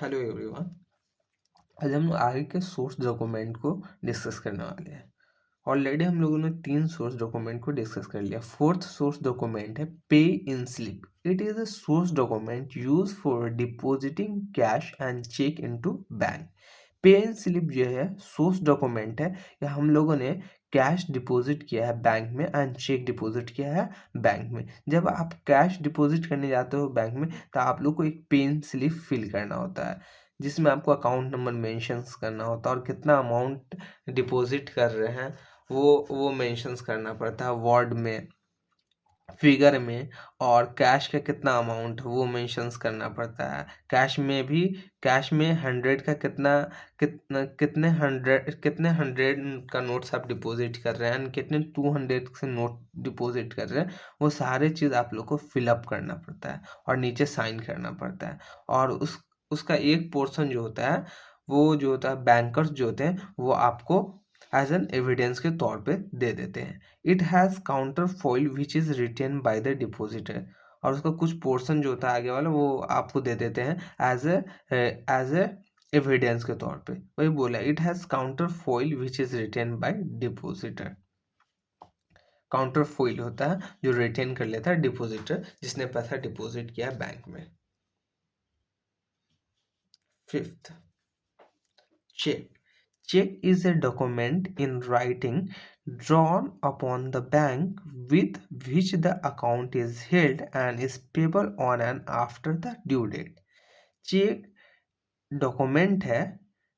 Hello everyone. आज हम लोग आगे के सोर्स डॉक्यूमेंट को डिस्कस करने वाले हैं। ऑलरेडी हम लोगों ने 3 सोर्स डॉक्यूमेंट को डिस्कस कर लिया। फोर्थ सोर्स डॉक्यूमेंट है pay in slip. It is a source document use for depositing cash and cheque into bank. Pay in slip जो है सोर्स डॉक्यूमेंट है कि हम लोगों ने कैश डिपॉजिट किया है बैंक में एंड चेक डिपॉजिट किया है बैंक में। जब आप कैश डिपॉजिट करने जाते हो बैंक में तो आप लोग को एक पे इन स्लिप फिल करना होता है, जिसमें आपको अकाउंट नंबर मेंशंस करना होता है और कितना अमाउंट डिपॉजिट कर रहे हैं वो मेंशंस करना पड़ता है वर्ड में, फिगर में, और कैश का कितना अमाउंट वो मेंशंस करना पड़ता है। कैश में 100 का कितने हंड्रेड का नोट्स आप डिपॉजिट कर रहे हैं, कितने 200 से नोट डिपॉजिट कर रहे हैं, वो सारे चीज़ आप लोग को फिलअप करना पड़ता है और नीचे साइन करना पड़ता है। और उसका एक पोर्शन जो होता है, वो जो होता है बैंकर्स जो होते हैं वो आपको एज एन एविडेंस के तौर पे दे देते हैं। It has counter foil which is written by the depositor. और उसका कुछ पोर्शन जो होता है आगे वाला वो आपको दे देते हैं एज ए एविडेंस के तौर पे। वही बोला, it has counter foil which is written by depositor. Counter foil होता है जो रिटेन कर लेता है डिपॉजिटर, जिसने पैसा डिपॉजिट किया बैंक में। Fifth, cheque. Check is a document in writing drawn upon the bank with which the account is held and is payable on and after the due date. Cheque document है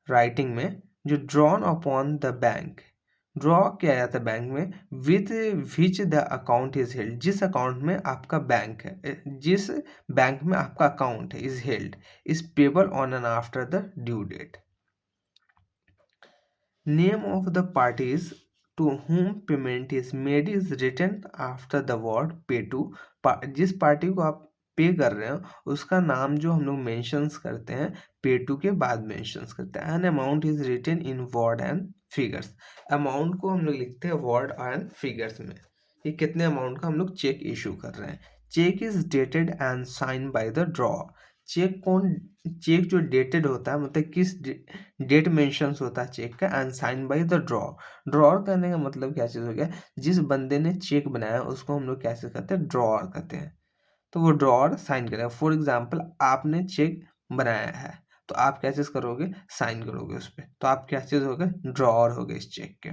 writing में जो drawn upon the bank, draw किया जाता है bank में, with which the account is held, जिस account में आपका बैंक है, जिस बैंक में आपका अकाउंट है, is held, is payable on and after the due date. Name of the parties to whom payment is made is written after the word pay to। जिस party को आप पे कर रहे हो उसका नाम जो हम लोग मेंशंस करते हैं पे टू के बाद मेंशंस करते हैं। An amount is written in word and figures. Amount को हम लोग लिखते हैं वर्ड एंड फिगर्स में, ये कितने अमाउंट का हम लोग चेक इशू कर रहे हैं। Cheque is dated and sign by the drawer. Cheque जो डेटेड होता है, मतलब किस डेट मेंशंस होता है चेक का, and sign by the drawer. Drawer करने का मतलब क्या चीज़ हो गया, जिस बंदे ने चेक बनाया उसको हम लोग कैसे कहते हैं, ड्रॉअर कहते हैं। तो वो ड्रॉअर साइन करेगा। फॉर एग्जाम्पल आपने चेक बनाया है तो आप क्या चीज़ करोगे, साइन करोगे उस पर, तो आप क्या चीज़ हो गए, ड्रॉअर हो गए इस चेक के।